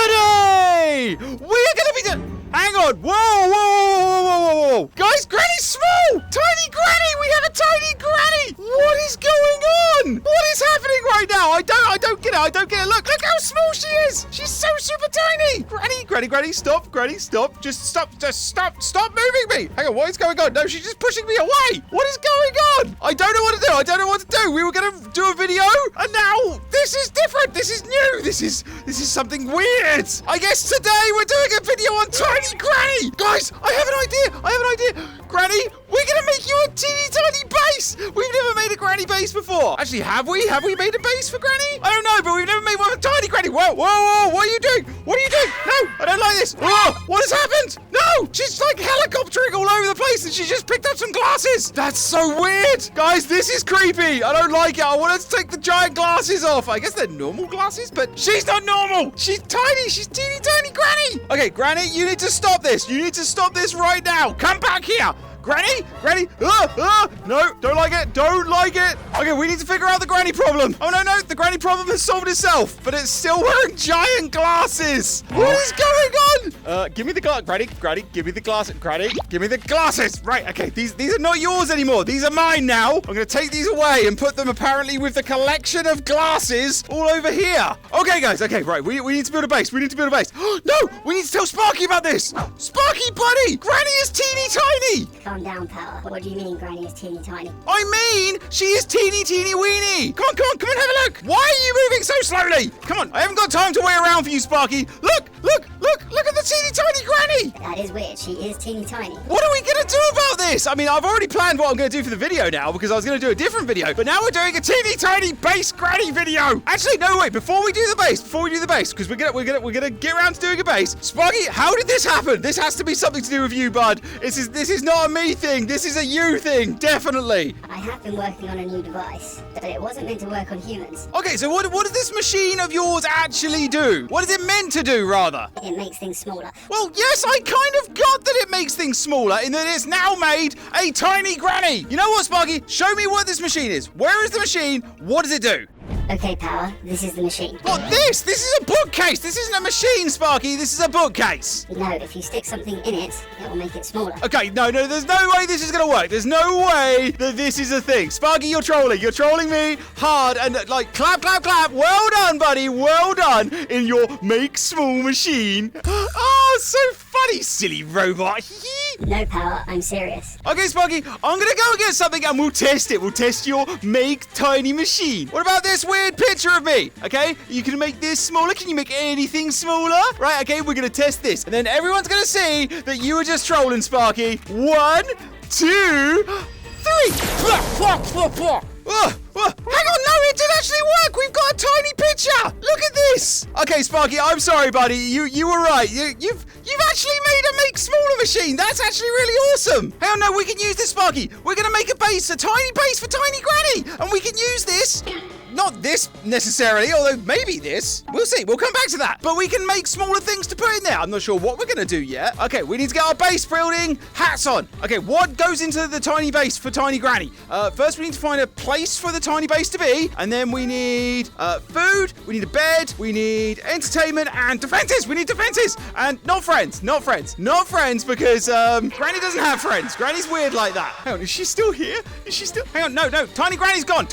Granny! We're gonna be hang on. Whoa. Guys, Granny's small. Tiny Granny. We have a tiny Granny. What is going on? What is happening right now? I don't get it. Look how small she is. She's so super tiny. Granny, stop. Granny, stop. Just stop moving me. Hang on, what is going on? No, she's just pushing me away. What is going on? I don't know what to do. We were going to do a video, and now this is different. This is new. This is something weird. I guess today we're doing a video on Tiny Granny. Guys, I have an idea. Granny, we're going to make you a teeny tiny base. We've never made a Granny base before. Actually, have we? Have we made a base for Granny? I don't know, but we've never made one for Tiny Granny. Whoa. What are you doing? No, I don't like this. Whoa, what has happened? No, she's like helicoptering all over the place and she just picked up some glasses. That's so weird. Guys, this is creepy. I don't like it. I want her to take the giant glasses off. I guess they're normal glasses, but she's not normal. She's tiny. She's teeny tiny Granny. Okay, Granny, you need to stop this. You need to stop this right now. Come back here. Granny! No, don't like it. Okay, we need to figure out the Granny problem. Oh, no, the Granny problem has solved itself, but it's still wearing giant glasses. What is going on? Give me the Granny, give me the glasses. Granny, give me the glasses. Right, okay, these are not yours anymore. These are mine now. I'm going to take these away and put them apparently with the collection of glasses all over here. Okay, guys, right, we need to build a base. No, we need to tell Sparky about this. Sparky, buddy, Granny is teeny tiny. Calm down, Power. What do you mean Granny is teeny tiny? I mean, she is teeny weeny. Come on, have a look. Why are you moving so slowly? Come on, I haven't got time to wait around for you, Sparky. Look at the teeny tiny Granny. That is weird. She is teeny tiny. What are we going to do about this? I mean, I've already planned what I'm going to do for the video now because I was going to do a different video, but now we're doing a teeny tiny base Granny video. Actually, no, wait, before we do the base, because we're gonna get around to doing a base. Sparky, how did this happen? This has to be something to do with you, bud. This is not a me thing. This is a you thing, definitely. I have been working on a new device, but it wasn't meant to work on humans. Okay, so what does this machine of yours actually do? What is it meant to do, rather? It makes things smaller. Well, yes, I kind of got that it makes things smaller in that it's now made a tiny Granny. You know what, Sparky? Show me what this machine is. Where is the machine? What does it do? Okay, Power, this is the machine. What, this? This is a bookcase. This isn't a machine, Sparky. This is a bookcase. No, if you stick something in it, it will make it smaller. Okay, no, there's no way this is going to work. There's no way that this is a thing. Sparky, you're trolling. You're trolling me hard and like clap. Well done, buddy. Well done in your make small machine. Oh, so funny, silly robot. No, Power, I'm serious. Okay, Sparky, I'm going to go and get something and we'll test it. We'll test your make tiny machine. What about this weird picture of me? Okay, you can make this smaller. Can you make anything smaller? Right, okay, we're going to test this. And then everyone's going to see that you were just trolling, Sparky. 1, 2, 3. Hang on, no, it did actually work. We've got a tiny picture. Look at this. Okay, Sparky, I'm sorry, buddy. You were right. You've actually made a make smaller machine. That's actually really awesome. Hang on, no, we can use this, Sparky. We're going to make a base, a tiny base for Tiny Granny. And we can use this. Not this necessarily, although maybe this. We'll see. We'll come back to that. But we can make smaller things to put in there. I'm not sure what we're going to do yet. Okay, we need to get our base building hats on. Okay, what goes into the tiny base for Tiny Granny? First, we need to find a place for the tiny base to be. And then we need food. We need a bed. We need entertainment and defenses. We need defenses. And not friends. Not because Granny doesn't have friends. Granny's weird like that. Hang on, is she still here? Hang on, no. Tiny Granny's gone.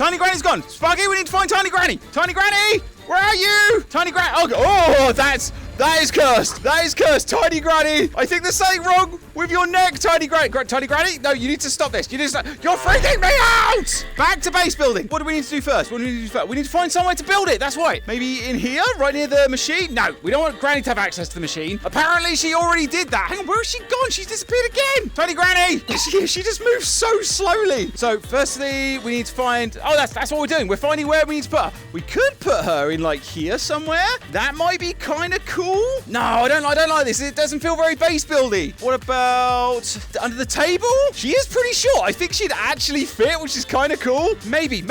Sparky, we need to find Tiny Granny. Tiny Granny, where are you? Tiny Granny. Oh, that is cursed. Tiny Granny, I think there's something wrong with your neck, Tiny Granny. Tiny Granny, no, you need to stop this. You're freaking me out. Back to base building. What do we need to do first? We need to find somewhere to build it. That's right. Maybe in here, right near the machine. No, we don't want Granny to have access to the machine. Apparently, she already did that. Hang on, where has she gone? She's disappeared again. Tiny Granny, she just moves so slowly. So, firstly, we need to find. Oh, that's what we're doing. We're finding where we need to put her. We could put her in like here somewhere. That might be kind of cool. No, I don't like this. It doesn't feel very base buildy. What about under the table? She is pretty short. I think she'd actually fit, which is kind of cool. Maybe.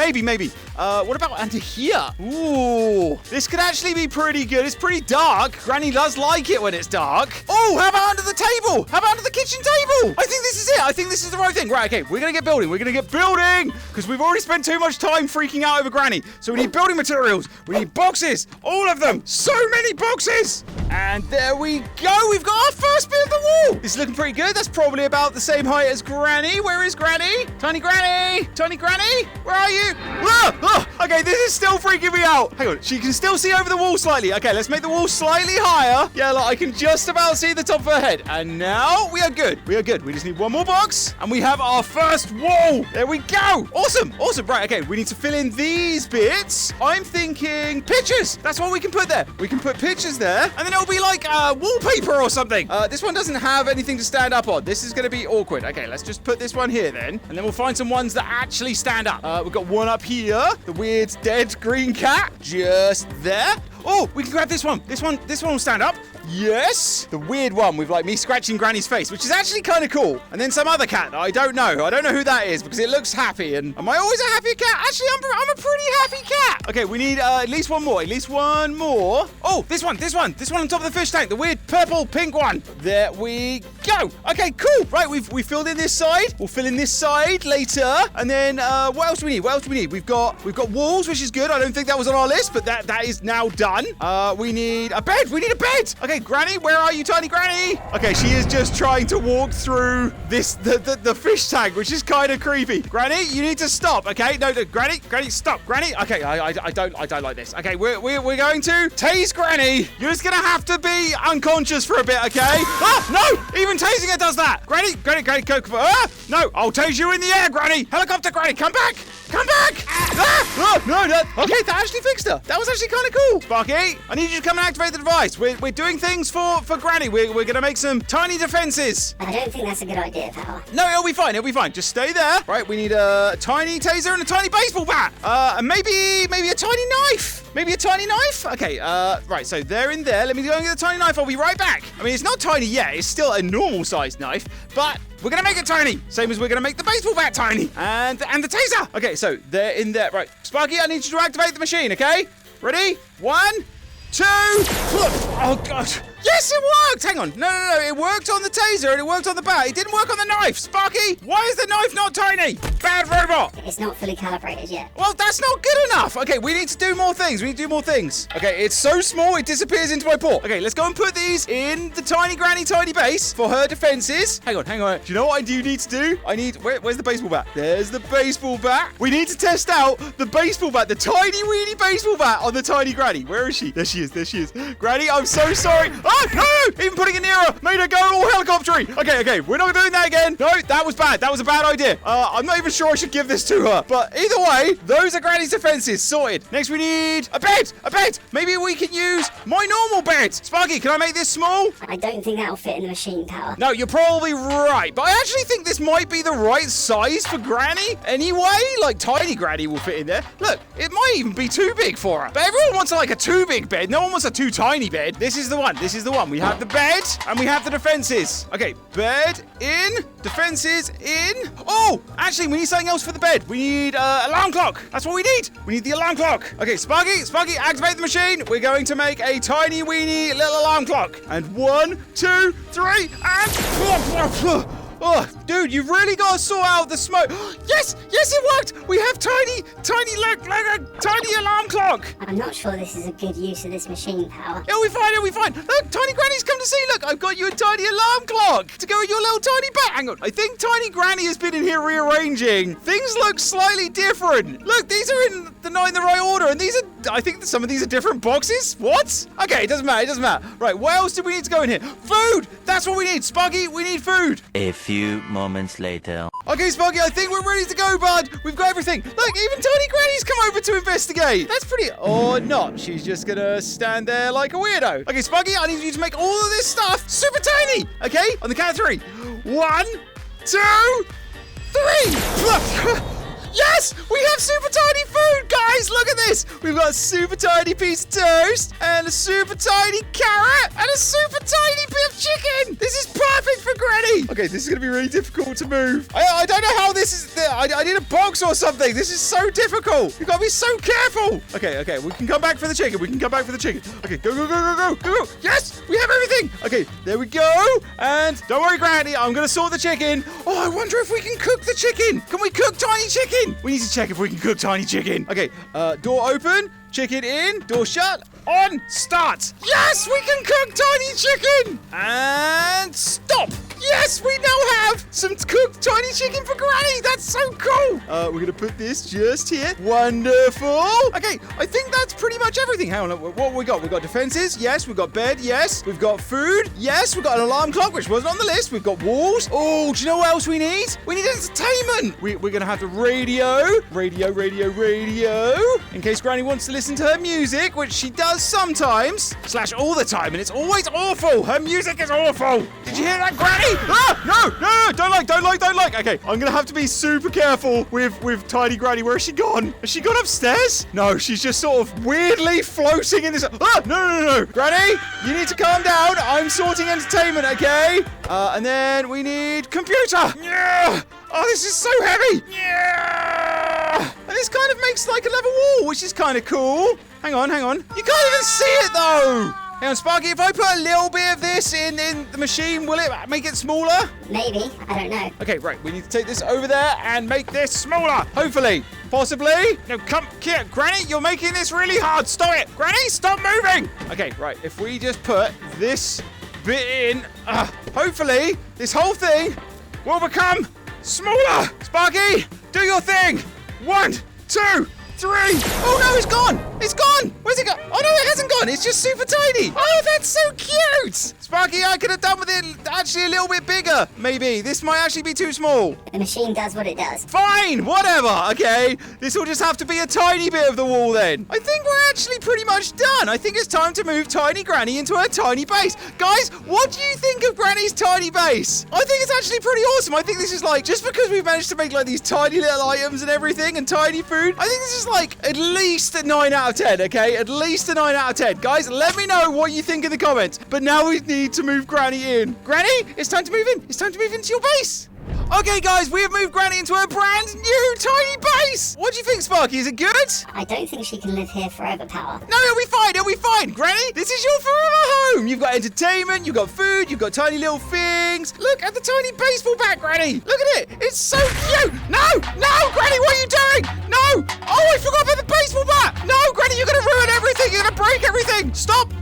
What about under here? Ooh, this could actually be pretty good. It's pretty dark. Granny does like it when it's dark. Oh, how about under the table? How about under the kitchen table? I think this is it. I think this is the right thing. Right, okay, we're gonna get building. We're gonna get building because we've already spent too much time freaking out over Granny. So we need building materials. We need boxes. All of them. So many boxes. And there we go. We've got our first bit of the wall. This is looking pretty good. That's probably about the same height as Granny. Where is Granny? Tiny Granny. Tiny Granny. Where are you? Ah! Ah! Okay, this is still freaking me out. Hang on. She can still see over the wall slightly. Okay, let's make the wall slightly higher. Yeah, look, I can just about see the top of her head. And now we are good. We are good. We just need one more box. And we have our first wall. There we go. Awesome. Awesome. Right, okay. We need to fill in these bits. I'm thinking pictures. That's what we can put there. We can put pictures there. And then it'll be like wallpaper or something. This one doesn't have anything to stand up on. This is going to be awkward. Okay, let's just put this one here then. And then we'll find some ones that actually stand up. We've got one up here. The weird dead green cat. Just there. Oh, we can grab this one. This one will stand up. Yes. The weird one with like me scratching Granny's face, which is actually kind of cool. And then some other cat that I don't know. I don't know who that is because it looks happy. And am I always a happy cat? Actually, I'm a pretty happy cat. Okay, we need at least one more. At least one more. Oh, this one on top of the fish tank. The weird purple pink one. There we go. Okay, cool. Right, we've filled in this side. We'll fill in this side later. And then what else do we need? What else do we need? We've got walls, which is good. I don't think that was on our list, but that is now done. We need a bed. We need a bed. Okay, Granny, where are you, Tiny Granny? Okay, she is just trying to walk through the fish tank, which is kind of creepy. Granny, you need to stop. Okay, no, Granny, stop. Granny, okay, I don't like this. Okay, we're going to tase Granny. You're just gonna have to be unconscious for a bit, okay? Ah, no, even tasing her does that. Granny, go. No, I'll tase you in the air, Granny. Helicopter, Granny, come back. Ah, no. Okay, that actually fixed her. That was actually kind of cool. Sparky, I need you to come and activate the device. We're doing things for Granny. We're going to make some tiny defenses. I don't think that's a good idea, Power. No, it'll be fine. Just stay there. Right, we need a tiny taser and a tiny baseball bat. And maybe a tiny knife. Maybe a tiny knife? Okay, right, so they're in there. Let me go and get the tiny knife. I'll be right back. I mean, it's not tiny yet. It's still a normal-sized knife, but we're going to make it tiny. Same as we're going to make the baseball bat tiny. And the taser. Okay, so they're in there. Right, Sparky, I need you to activate the machine, okay? Ready? 1, 2. Oh, God. Yes, it worked! Hang on. No. It worked on the taser and it worked on the bat. It didn't work on the knife. Sparky, why is the knife not tiny? Bad robot. It's not fully calibrated yet. Well, that's not good enough. Okay, we need to do more things. Okay, it's so small, it disappears into my paw. Okay, let's go and put these in the Tiny Granny tiny base for her defenses. Hang on. Do you know what I do need to do? Where's the baseball bat? There's the baseball bat. We need to test out the baseball bat, the tiny weeny baseball bat on the Tiny Granny. Where is she? There she is. Granny, I'm so sorry. Oh, no! Even putting it near her made her go all helicoptery. Okay, we're not doing that again. No, that was bad. That was a bad idea. I'm not even sure I should give this to her. But either way, those are Granny's defenses. Sorted. Next, we need a bed. Maybe we can use my normal bed. Sparky, can I make this small? I don't think that'll fit in the machine, Power. No, you're probably right. But I actually think this might be the right size for Granny. Anyway, like Tiny Granny will fit in there. Look, it might even be too big for her. But everyone wants like a too big bed. No one wants a too tiny bed. This is the one. We have the bed and we have the defenses. Okay, bed in, defenses in. Oh, actually, we need something else for the bed. We need alarm clock. That's what we need. We need the alarm clock. Okay, Sparky, activate the machine. We're going to make a tiny weeny little alarm clock. And 1, 2, 3, and... Oh, dude, you've really got to sort out the smoke. Yes, it worked. We have tiny alarm clock. I'm not sure this is a good use of this machine, Power. It'll be fine. Look, Tiny Granny's come to see. Look, I've got you a tiny alarm clock to go in your little tiny bed. Hang on. I think Tiny Granny has been in here rearranging. Things look slightly different. Look, these are not in the right order, and I think some of these are different boxes. What? Okay, it doesn't matter. Right, what else do we need to go in here? Food. That's what we need. Sparky, we need food. A few moments later. Okay, Sparky, I think we're ready to go, bud. We've got everything. Look, even Tiny Granny's come over to investigate. That's pretty... Or not. She's just gonna stand there like a weirdo. Okay, Sparky, I need you to make all of this stuff super tiny. Okay? On the count of 3. 1, 2, 3. Yes! We have super tiny food, guys! Look at this! We've got a super tiny piece of toast, and a super tiny carrot, and a super tiny bit of chicken! This is perfect for Granny! Okay, this is going to be really difficult to move. I don't know how this is. I need a box or something. This is so difficult. You've got to be so careful. Okay. We can come back for the chicken. Okay, go. Yes, we have everything. Okay, there we go. And don't worry, Granny. I'm going to sort the chicken. Oh, I wonder if we can cook the chicken. Can we cook tiny chicken? We need to check if we can cook tiny chicken. Okay, door open. Chicken in, door shut, on, start. Yes, we can cook tiny chicken. And stop. Yes, we now have some cooked tiny chicken for Granny. That's so cool. We're going to put this just here. Wonderful. Okay, I think that's pretty much everything. Hang on, what have we got? We've got defenses. Yes, we've got bed. Yes, we've got food. Yes, we've got an alarm clock, which wasn't on the list. We've got walls. Oh, do you know what else we need? We need entertainment. We're going to have the radio. In case Granny wants to listen to her music, which she does sometimes, / all the time, and it's always awful. Her music is awful. Did you hear that, Granny? Ah, no, don't like. Okay, I'm gonna have to be super careful with Tiny Granny. Where has she gone? Has she gone upstairs? No, she's just sort of weirdly floating in this. Ah, no. Granny, you need to calm down. I'm sorting entertainment, okay? And then we need computer. Yeah. Oh, this is so heavy. Yeah. And this kind of makes like a level wall, which is kind of cool. Hang on. You can't even see it though. Hang on, Sparky, if I put a little bit of this in the machine, will it make it smaller? Maybe. I don't know. Okay, right. We need to take this over there and make this smaller. Hopefully. Possibly. No, come here. Granny, you're making this really hard. Stop it. Granny, stop moving. Okay, right. If we just put this bit in, hopefully this whole thing will become smaller. Sparky, do your thing. 1, 2, 3. Oh no, it's gone. Where's it gone? Oh no, it hasn't gone. It's just super tiny. Oh, that's so cute. Sparky, I could have done with it actually a little bit bigger. Maybe. This might actually be too small. The machine does what it does. Fine, whatever. Okay, this will just have to be a tiny bit of the wall then. I think we're actually pretty much done. I think it's time to move Tiny Granny into her tiny base. Guys, what do you think of Granny's tiny base? I think it's actually pretty awesome. I think this is like, just because we've managed to make like these tiny little items and everything and tiny food, I think this is like at least a 9 out of 10, okay? At least a 9 out of 10. Guys, let me know what you think in the comments. But now we need to move Granny in. Granny, it's time to move in. It's time to move into your base. Okay, guys, we have moved Granny into a brand new tiny base. What do you think, Sparky? Is it good? I don't think she can live here forever, Power. No, it'll be fine. Granny, this is your forever home. You've got entertainment, you've got food, you've got tiny little things. Look at the tiny baseball bat, Granny. Look at it. It's so cute. No, Granny, what are you doing? No. Oh, I forgot about the baseball bat. No, Granny, you're going to ruin everything. You're going to break everything. Stop.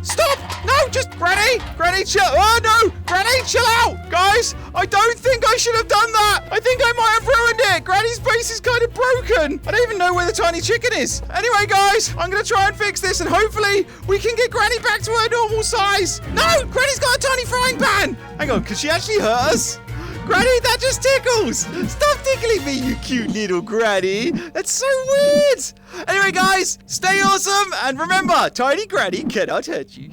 No, just Granny, chill. Oh, no. Granny, chill out. Guys, I don't think I should have done that. I think I might have ruined it. Granny's base is kind of broken. I don't even know where the tiny chicken is. Anyway, guys, I'm going to try and fix this, and hopefully we can get Granny back to her normal size. No, Granny's got a tiny frying pan. Hang on, could she actually hurt us? Granny, that just tickles. Stop tickling me, you cute little Granny. That's so weird. Anyway, guys, stay awesome. And remember, Tiny Granny cannot hurt you.